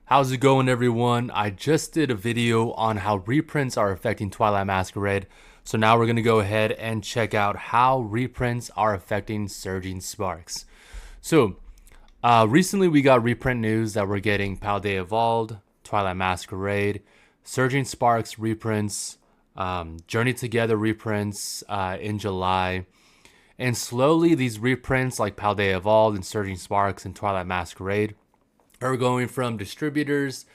How's it going, everyone? I just did a video on how reprints are affecting Twilight Masquerade. So now we're going to go ahead and check out how reprints are affecting Surging Sparks. So recently we got reprint news that we're getting Paldea Evolved, Twilight Masquerade, Surging Sparks reprints, Journey Together reprints in July. And slowly these reprints like Paldea Evolved and Surging Sparks and Twilight Masquerade are going from distributors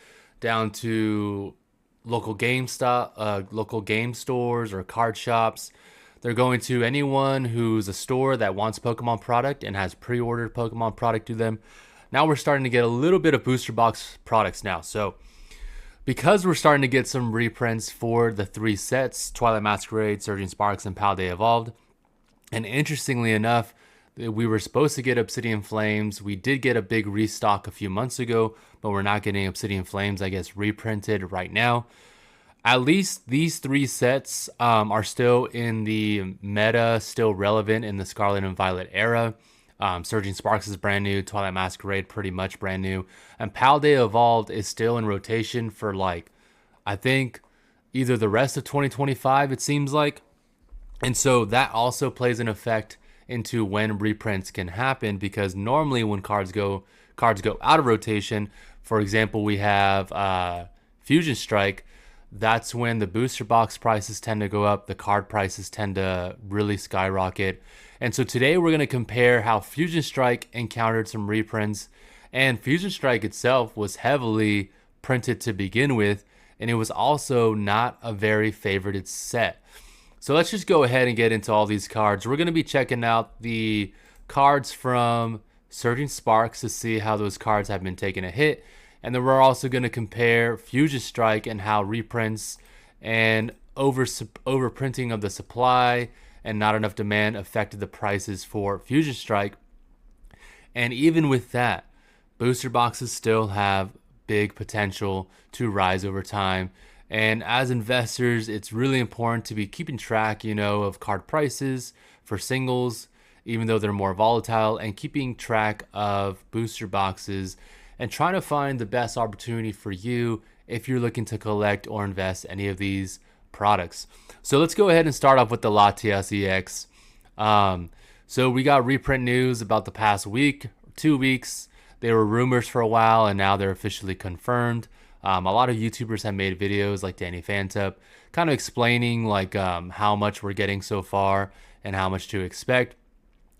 down to local game stores or card shops. They're going to anyone who's a store that wants Pokemon product and has pre-ordered Pokemon product to them. Now we're starting to get a little bit of booster box products now. So because we're starting to get some reprints for the three sets, Twilight Masquerade, Surging Sparks, and Paldea Evolved. And interestingly enough, we were supposed to get Obsidian Flames. We did get a big restock a few months ago, but we're not getting Obsidian Flames, I guess, reprinted right now. At least these three sets are still in the meta, still relevant in the Scarlet and Violet era. Surging Sparks is brand new, Twilight Masquerade pretty much brand new, and Paldea Evolved is still in rotation for I think either the rest of 2025, it seems like. And so that also plays an effect into when reprints can happen, because normally when cards go out of rotation, for example, we have Fusion Strike, that's when the booster box prices tend to go up, the card prices tend to really skyrocket. And so today we're going to compare how Fusion Strike encountered some reprints, and Fusion Strike itself was heavily printed to begin with, and it was also not a very favorited set. So let's just go ahead and get into all these cards. We're going to be checking out the cards from Surging Sparks to see how those cards have been taking a hit. And then we're also going to compare Fusion Strike and how reprints and overprinting of the supply and not enough demand affected the prices for Fusion Strike. And even with that, booster boxes still have big potential to rise over time. And as investors, it's really important to be keeping track, of card prices for singles, even though they're more volatile, and keeping track of booster boxes and trying to find the best opportunity for you if you're looking to collect or invest any of these products. So let's go ahead and start off with the Latias EX. So we got reprint news about the past week, 2 weeks. They were rumors for a while, and now they're officially confirmed. A lot of YouTubers have made videos like Danny Fantep kind of explaining how much we're getting so far and how much to expect.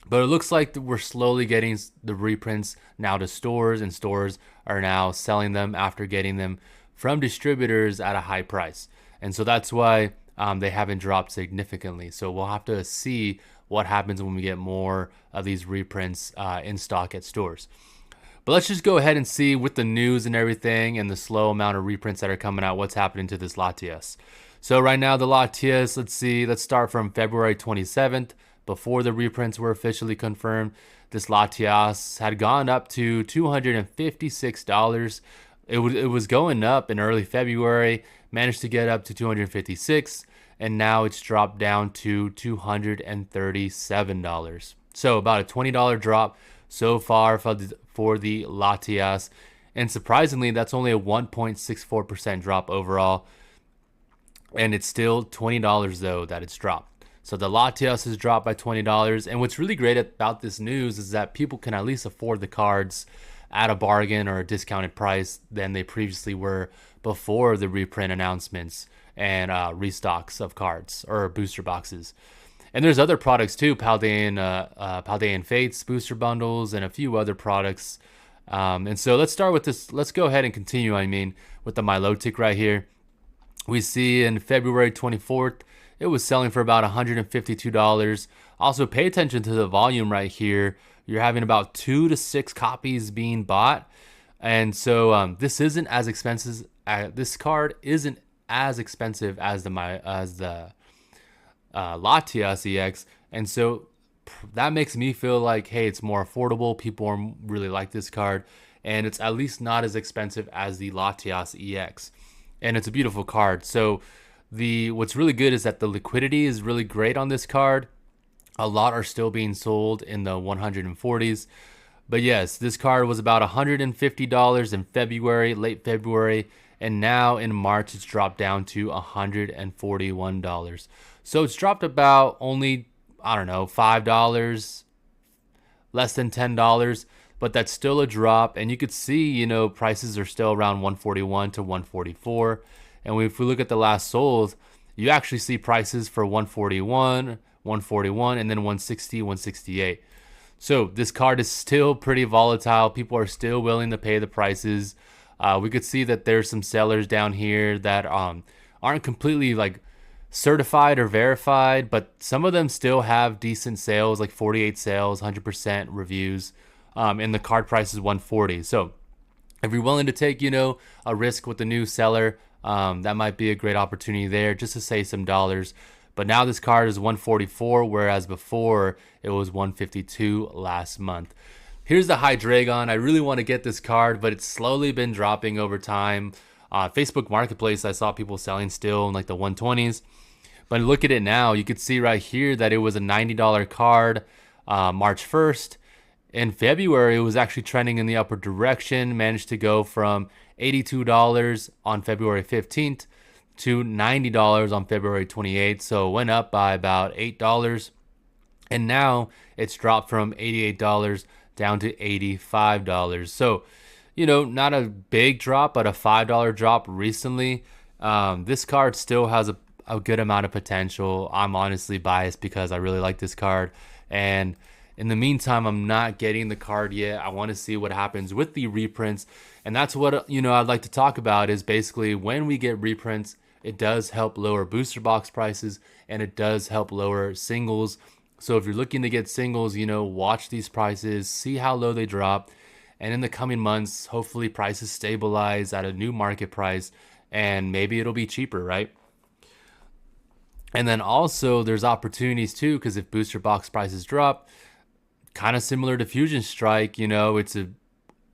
But it looks like we're slowly getting the reprints now to stores, and stores are now selling them after getting them from distributors at a high price. And so that's why they haven't dropped significantly. So we'll have to see what happens when we get more of these reprints in stock at stores. But let's just go ahead and see with the news and everything and the slow amount of reprints that are coming out, what's happening to this Latias. So right now the Latias, let's start from February 27th, before the reprints were officially confirmed. This Latias had gone up to $256. It was going up in early February, managed to get up to $256, and now it's dropped down to $237. So about a $20 drop so far for the Latias, and surprisingly that's only a 1.64% drop overall, and it's still $20 though that it's dropped. So the Latias has dropped by $20, and what's really great about this news is that people can at least afford the cards at a bargain or a discounted price than they previously were before the reprint announcements and restocks of cards or booster boxes. And there's other products too, Paldean Fates booster bundles and a few other products. And so let's start with this. Let's go ahead and continue, with the Milotic right here. We see in February 24th, it was selling for about $152. Also, pay attention to the volume right here. You're having about 2 to 6 copies being bought. And so this isn't as expensive. This card isn't as expensive as the Latias EX, and so that makes me feel like, hey, it's more affordable. People really like this card, and it's at least not as expensive as the Latias EX, and it's a beautiful card. So what's really good is that the liquidity is really great on this card. A lot are still being sold in the 140s, But yes, this card was about $150 in February, late February, and now in March it's dropped down to $141. So it's dropped about only, I don't know, $5, less than $10, but that's still a drop. And you could see, prices are still around 141 to 144. And if we look at the last sold, you actually see prices for 141, 141, and then 160, 168. So this card is still pretty volatile. People are still willing to pay the prices. We could see that there's some sellers down here that aren't completely like certified or verified, but some of them still have decent sales, like 48 sales, 100% reviews, and the card price is 140. So if you're willing to take, a risk with the new seller, that might be a great opportunity there just to save some dollars. But now this card is 144, whereas before it was 152 last month. Here's the Hydreigon. I really want to get this card, but it's slowly been dropping over time. Facebook Marketplace, I saw people selling still in like the 120s. But look at it now. You could see right here that it was a $90 card March 1st. In February, it was actually trending in the upward direction, managed to go from $82 on February 15th to $90 on February 28th. So it went up by about $8. And now it's dropped from $88 down to $85. So, not a big drop, but a $5 drop recently. This card still has a good amount of potential. I'm honestly biased because I really like this card. And in the meantime, I'm not getting the card yet. I want to see what happens with the reprints. And that's what, I'd like to talk about is basically when we get reprints, it does help lower booster box prices and it does help lower singles. So if you're looking to get singles, watch these prices, see how low they drop. And in the coming months, hopefully prices stabilize at a new market price and maybe it'll be cheaper, right? And then also there's opportunities too, because if booster box prices drop, kind of similar to Fusion Strike, it's a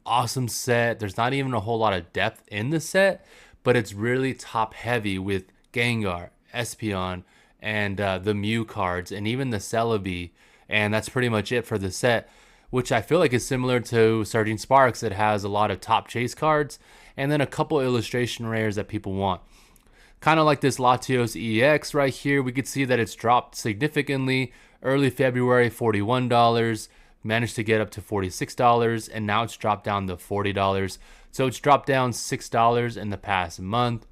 awesome set. There's not even a whole lot of depth in the set, but it's really top heavy with Gengar, Espeon, and the Mew cards, and even the Celebi. And that's pretty much it for the set, which I feel like is similar to Surging Sparks. It has a lot of top chase cards, and then a couple illustration rares that people want. Kind of like this Latios EX right here. We could see that it's dropped significantly. Early February, $41. Managed to get up to $46, and now it's dropped down to $40. So it's dropped down $6 in the past month.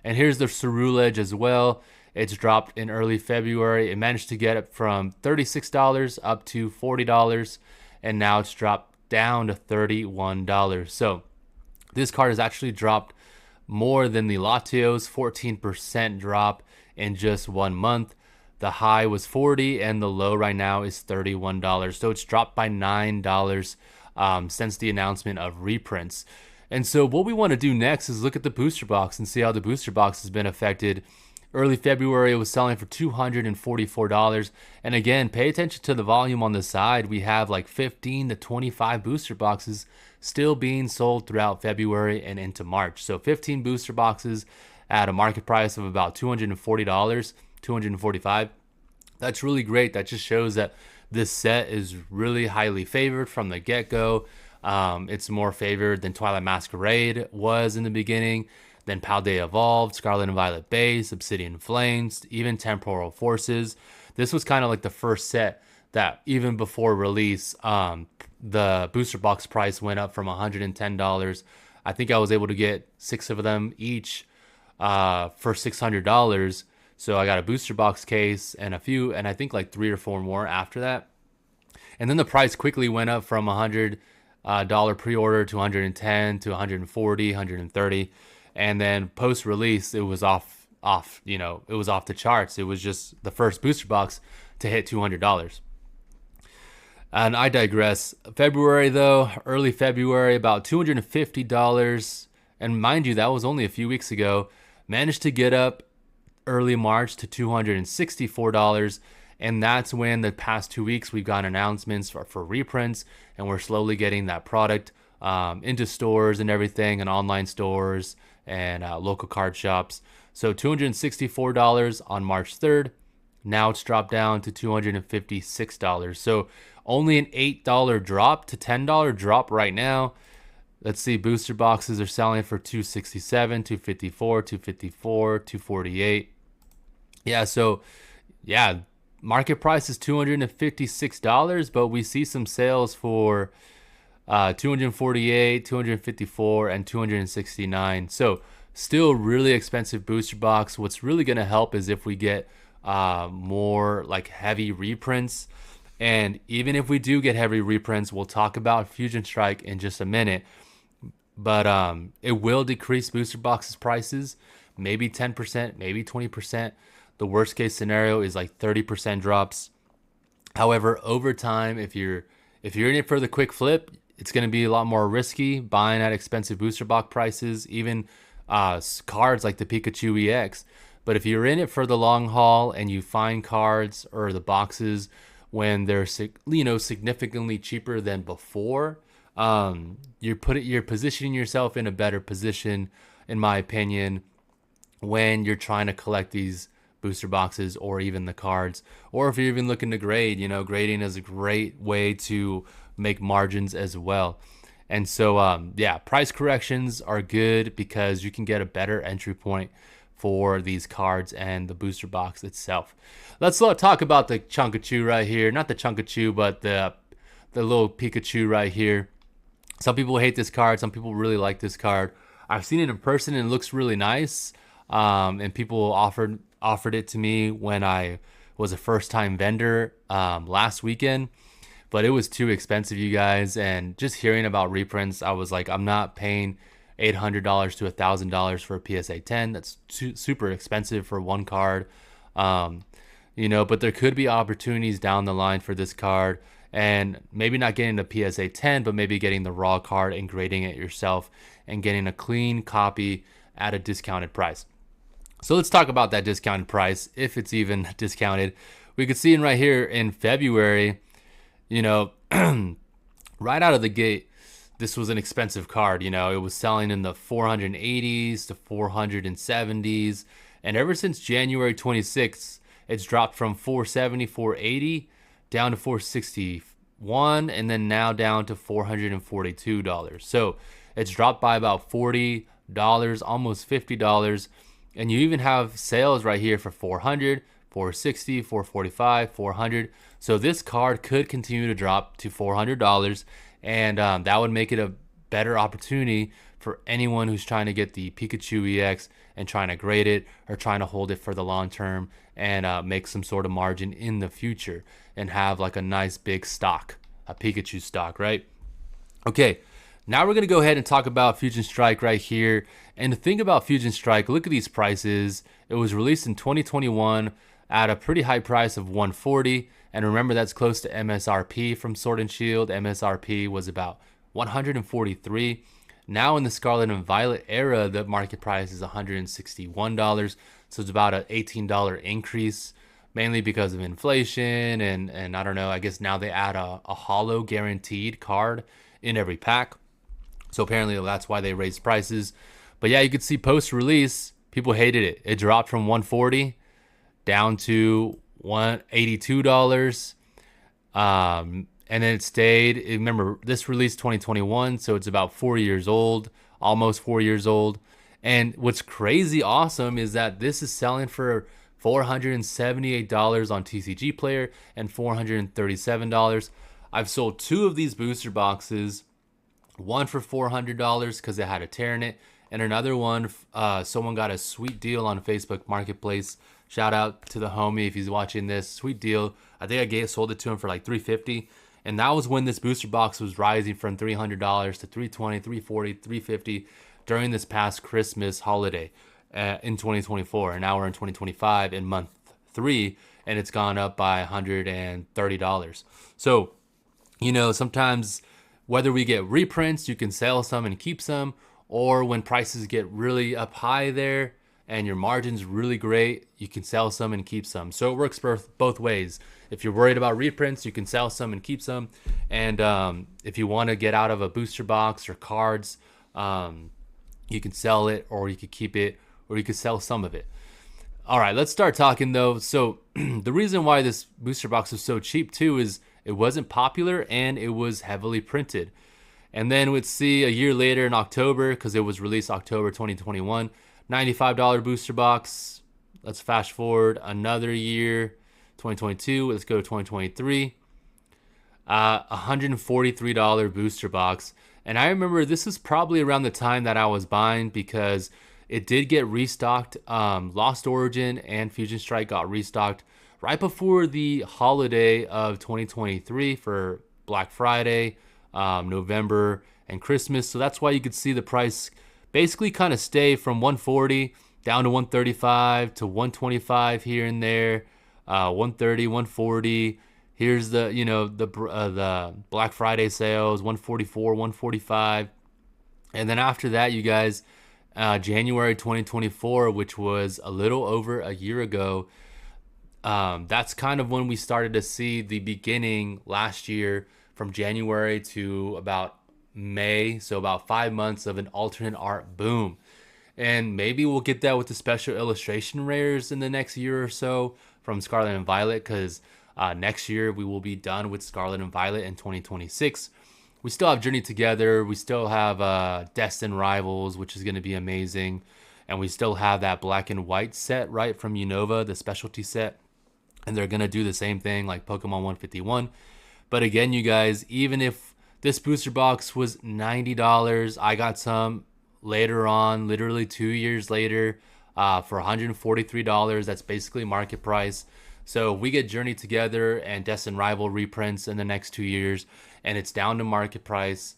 And here's the Ceruledge as well. It's dropped in early February. It managed to get it from $36 up to $40, and now it's dropped down to $31. So this card has actually dropped more than the Latios, 14% drop in just 1 month. The high was $40 and the low right now is $31. So it's dropped by $9 since the announcement of reprints. And so what we want to do next is look at the booster box and see how the booster box has been affected. Early February, it was selling for $244. And again, pay attention to the volume on the side. We have like 15 to 25 booster boxes still being sold throughout February and into March. So 15 booster boxes at a market price of about $240, $245. That's really great. That just shows that this set is really highly favored from the get-go. It's more favored than Twilight Masquerade was in the beginning, then Paldea Evolved, Scarlet and Violet Base, Obsidian Flames, even Temporal Forces. This was kind of like the first set that even before release, the booster box price went up from $110. I think I was able to get 6 of them each for $600. So I got a booster box case and a few, and I think like 3 or 4 more after that. And then the price quickly went up from $100 pre-order to $110 to $140, $130. And then post-release, it was off, it was off the charts. It was just the first booster box to hit $200. And I digress. February though, early February, about $250. And mind you, that was only a few weeks ago. Managed to get up early March to $264. And that's when the past 2 weeks we've got announcements for reprints, and we're slowly getting that product into stores and everything, and online stores and local card shops. So $264 on March 3rd. Now it's dropped down to $256. So only an $8 drop to $10 drop right now. Let's see, booster boxes are selling for $267, $254, $254, $248. Yeah, so yeah, market price is $256, but we see some sales for 248, 254, and 269. So still really expensive booster box. What's really going to help is if we get more like heavy reprints. And even if we do get heavy reprints, we'll talk about Fusion Strike in just a minute. But it will decrease booster boxes prices, maybe 10%, maybe 20%. The worst case scenario is like 30% drops. However, over time, if you're in it for the quick flip, it's going to be a lot more risky buying at expensive booster box prices, even cards like the Pikachu EX. But if you're in it for the long haul and you find cards or the boxes when they're significantly cheaper than before, you're positioning yourself in a better position, in my opinion, when you're trying to collect these booster boxes or even the cards, or if you're even looking to grade. Grading is a great way to make margins as well. And so yeah, price corrections are good because you can get a better entry point for these cards and the booster box itself. Let's talk about the Chunkachu right here. Not the Chunkachu, but the little Pikachu right here. Some people hate this card. Some people really like this card. I've seen it in person and it looks really nice. And people offered it to me when I was a first-time vendor last weekend. But it was too expensive, you guys. And just hearing about reprints, I was like, I'm not paying $800 to $1,000 for a PSA 10. That's super expensive for one card. But there could be opportunities down the line for this card. And maybe not getting the PSA 10, but maybe getting the raw card and grading it yourself and getting a clean copy at a discounted price. So let's talk about that discounted price, if it's even discounted. We could see right here in February, right out of the gate, this was an expensive card. It was selling in the 480s to 470s. And ever since January 26th, it's dropped from 470, 480 down to 461, and then now down to $442. So it's dropped by about $40, almost $50. And you even have sales right here for 400, 460, 445, 400. So this card could continue to drop to $400, and that would make it a better opportunity for anyone who's trying to get the Pikachu EX and trying to grade it or trying to hold it for the long term and make some sort of margin in the future and have like a nice big stock, a Pikachu stock, right? Okay, now we're going to go ahead and talk about Fusion Strike right here. And the thing about Fusion Strike, look at these prices. It was released in 2021 at a pretty high price of $140. And remember, that's close to MSRP from Sword and Shield. MSRP was about $143. Now in the Scarlet and Violet era, the market price is $161. So it's about an $18 increase, mainly because of inflation. And I don't know, I guess now they add a holo guaranteed card in every pack. So apparently that's why they raised prices. But yeah, you could see post-release, people hated it. It dropped from $140 down to $182. And then it stayed. Remember, this released 2021, so it's about 4 years old, almost 4 years old. And what's crazy awesome is that this is selling for $478 on TCG Player and $437. I've sold two of these booster boxes, one for $400 because it had a tear in it, and another one, someone got a sweet deal on Facebook Marketplace. Shout out to the homie if he's watching this. Sweet deal. I think I sold it to him for like $350. And that was when this booster box was rising from $300 to $320, $340, $350 during this past Christmas holiday in 2024. And now we're in 2025 in month 3, and it's gone up by $130. So, sometimes whether we get reprints, you can sell some and keep some, or when prices get really up high there and your margin's really great, you can sell some and keep some. So it works both ways. If you're worried about reprints, you can sell some and keep some. And if you want to get out of a booster box or cards, you can sell it, or you could keep it, or you could sell some of it. All right, let's start talking though. So the reason why this booster box is so cheap too is It wasn't popular and it was heavily printed. And then we'd see a year later in October, because it was released October 2021, $95 booster box. Let's fast forward another year, 2022. Let's go to 2023. $143 booster box. And I remember this is probably around the time that I was buying, because it did get restocked. Lost Origin and Fusion Strike got restocked right before the holiday of 2023 for Black Friday, November, and Christmas. So that's why you could see the price basically kind of stay from 140 down to 135 to 125 here and there, 130, 140. Here's the the Black Friday sales, 144, 145, and then after that, you guys, January 2024, which was a little over a year ago. That's kind of when we started to see the beginning last year, from January to about May, so about 5 months of an alternate art boom. And maybe we'll get that with the special illustration rares in the next year or so from Scarlet and Violet, because next year we will be done with Scarlet and Violet in 2026. We still have Journey Together. We still have Destined Rivals, which is going to be amazing. And we still have that black and white set, right, from Unova, the specialty set. And they're going to do the same thing like Pokemon 151. But again, you guys, even if this booster box was $90, I got some later on, literally 2 years later, for $143. That's basically market price. So we get Journey Together and Destined Rival reprints in the next 2 years, and it's down to market price.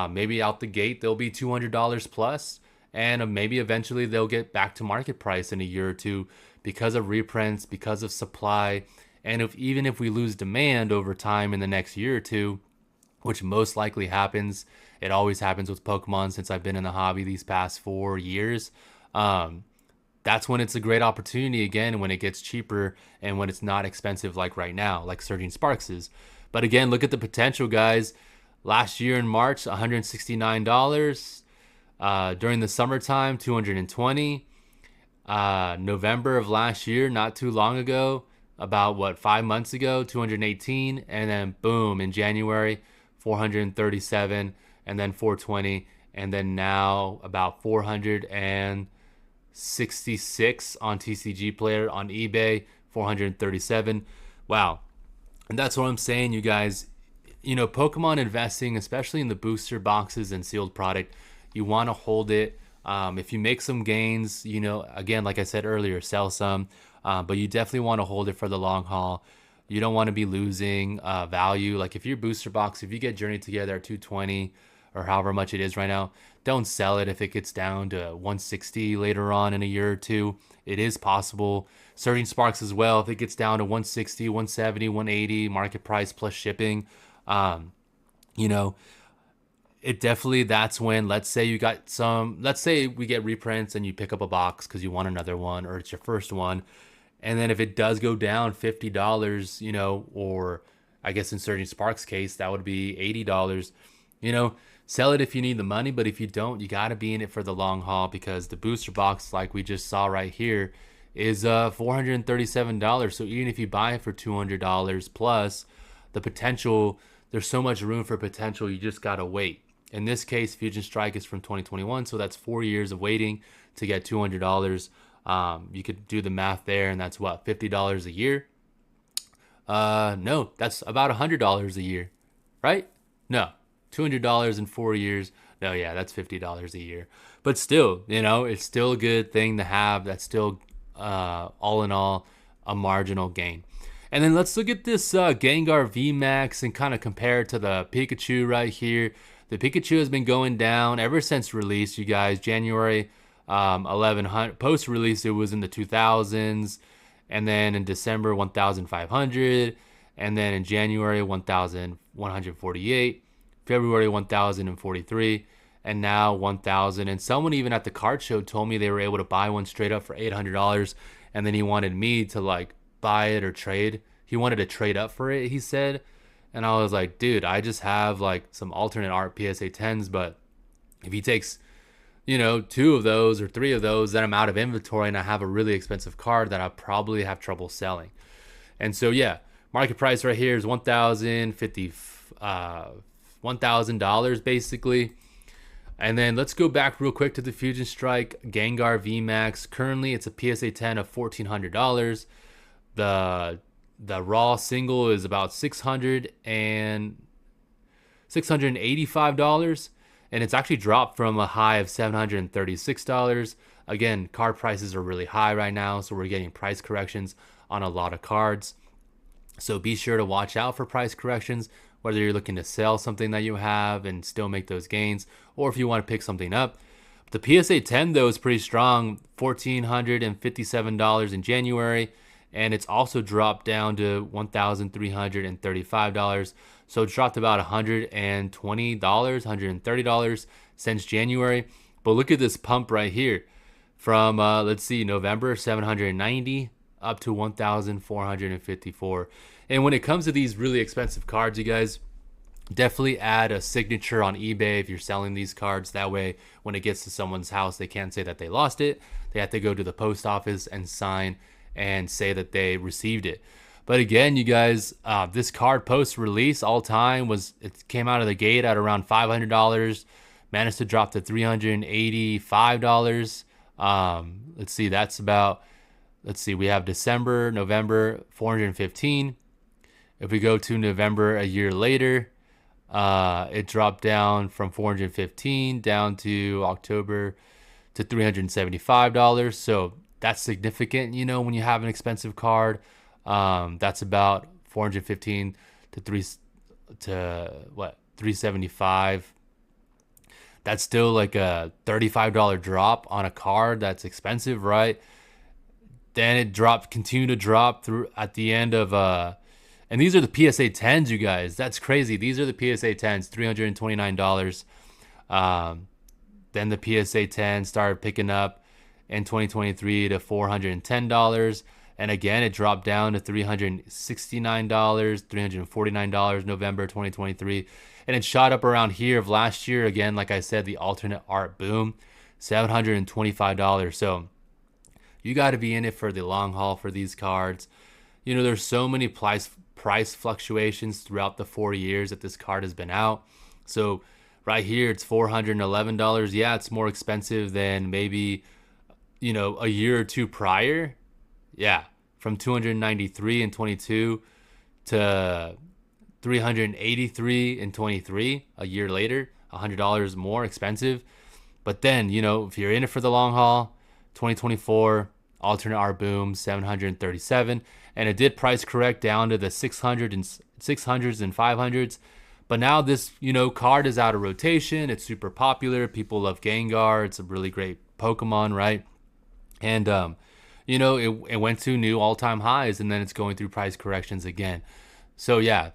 Maybe out the gate they'll be $200 plus, and maybe eventually they'll get back to market price in a year or two, because of reprints, because of supply. And even if we lose demand over time in the next year or two, which most likely happens, it always happens with Pokemon since I've been in the hobby these past 4 years. That's when it's a great opportunity again, when it gets cheaper and when it's not expensive like right now, like Surging Sparks is. But again, look at the potential, guys. Last year in March, $169. During the summertime, $220. November of last year, not too long ago, about 5 months ago, $218. And then boom, in January, $437, and then $420, and then now about $466 on TCG Player. On eBay, $437. Wow. And that's what I'm saying, you guys. Pokemon investing, especially in the booster boxes and sealed product, you want to hold it. If you make some gains, again, like I said earlier, sell some, but you definitely want to hold it for the long haul. You don't want to be losing value. Like if your booster box, if you get Journey Together at 220 or however much it is right now, don't sell it if it gets down to 160 later on in a year or two. It is possible. Surging Sparks as well, if it gets down to 160, 170, 180, market price plus shipping, it definitely, that's when, let's say we get reprints and you pick up a box because you want another one, or it's your first one. And then if it does go down $50, or I guess in Surging Sparks case, that would be $80, sell it if you need the money. But if you don't, you got to be in it for the long haul, because the booster box, like we just saw right here, is $437. So even if you buy it for $200 plus, the potential, there's so much room for potential, you just got to wait. In this case, Fusion Strike is from 2021, so that's 4 years of waiting to get $200. You could do the math there, and that's what, $50 a year? No, that's about $100 a year, right? No, $200 in 4 years. No, yeah, that's $50 a year. But still, it's still a good thing to have. That's still, all in all, a marginal gain. And then let's look at this Gengar VMAX and kind of compare it to the Pikachu right here. The Pikachu has been going down ever since release, you guys. January 1100. Post-release, it was in the 2000s. And then in December, 1,500. And then in January, 1,148. February, 1,043. And now 1,000. And someone even at the card show told me they were able to buy one straight up for $800. And then he wanted me to buy it or trade. He wanted to trade up for it, he said. And I was like, dude, I just have some alternate art PSA 10s, but if he takes 2 of those or 3 of those, then I'm out of inventory and I have a really expensive card that I probably have trouble selling. And so yeah, Market price right here is $1,050, $1,000 basically. And then let's go back real quick to the Fusion Strike Gengar VMAX. Currently, it's a PSA 10 of $1,400. The raw single is about $685, and it's actually dropped from a high of $736. Again, card prices are really high right now, so we're getting price corrections on a lot of cards. So be sure to watch out for price corrections, whether you're looking to sell something that you have and still make those gains, or if you want to pick something up. The PSA 10 though is pretty strong, $1,457 in January, and it's also dropped down to $1,335. So it's dropped about $120, $130 since January. But look at this pump right here from let's see, November, 790 up to 1,454. And when it comes to these really expensive cards, you guys, definitely add a signature on eBay if you're selling these cards. That way, when it gets to someone's house, they can't say that they lost it. They have to go to the post office and sign and say that they received it. But again, you guys, this card post release all time it came out of the gate at around $500, managed to drop to $385. Let's see, we have December, November, 415. If we go to November a year later, it dropped down from 415 down to October to $375. So that's significant, when you have an expensive card. That's about 415 to 375. That's still like a $35 drop on a card that's expensive, right? Then it continued to drop through at the end of and these are the PSA 10s, you guys. That's crazy. These are the PSA 10s, $329. Then the PSA 10 started picking up in 2023 to $410. And again, it dropped down to $369, $349 November 2023. And it shot up around here of last year. Again, like I said, the alternate art boom, $725. So you got to be in it for the long haul for these cards. There's so many price fluctuations throughout the 4 years that this card has been out. So right here, it's $411. Yeah, it's more expensive than maybe, a year or two prior. Yeah, from $293 in 22 to $383 in 23 a year later, $100 more expensive. But then, if you're in it for the long haul, 2024 alternate art boom, 737, and it did price correct down to the 600s and 500s. But now this, card is out of rotation. It's super popular. People love Gengar. It's a really great Pokemon, right? And it went to new all-time highs, and then it's going through price corrections again. So yeah,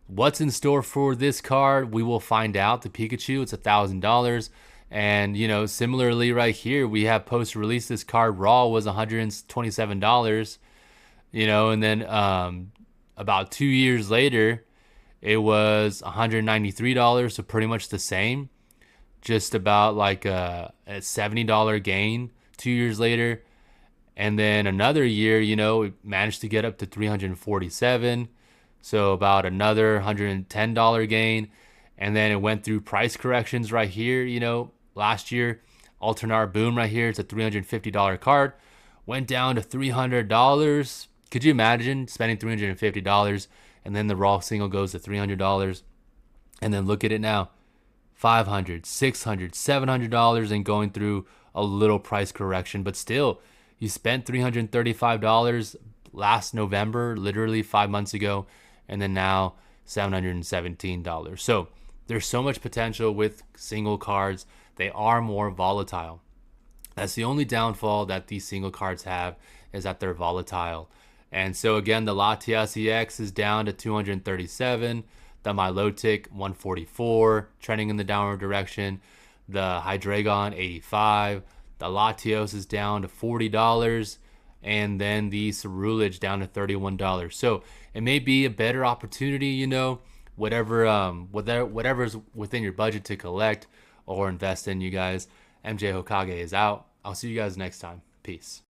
what's in store for this card? We will find out. The Pikachu, it's $1,000. And, similarly right here, we have post-release, this card raw was $127, and then about 2 years later, it was $193, so pretty much the same. Just about like a $70 gain 2 years later. And then another year, it managed to get up to $347, so about another $110 gain. And then it went through price corrections right here, last year. Alternate art boom right here. It's a $350 card. Went down to $300. Could you imagine spending $350 and then the raw single goes to $300? And then look at it now. $500, $600, $700 and going through a little price correction. But still, you spent $335 last November, literally 5 months ago. And then now $717. So there's so much potential with single cards. They are more volatile. That's the only downfall that these single cards have, is that they're volatile. And so again, the Latias EX is down to 237. The Milotic 144, trending in the downward direction. The Hydreigon 85. The Latios is down to $40. And then the Cerulege down to $31. So it may be a better opportunity, whatever's within your budget to collect or invest in, you guys. MJ Hokage is out. I'll see you guys next time. Peace.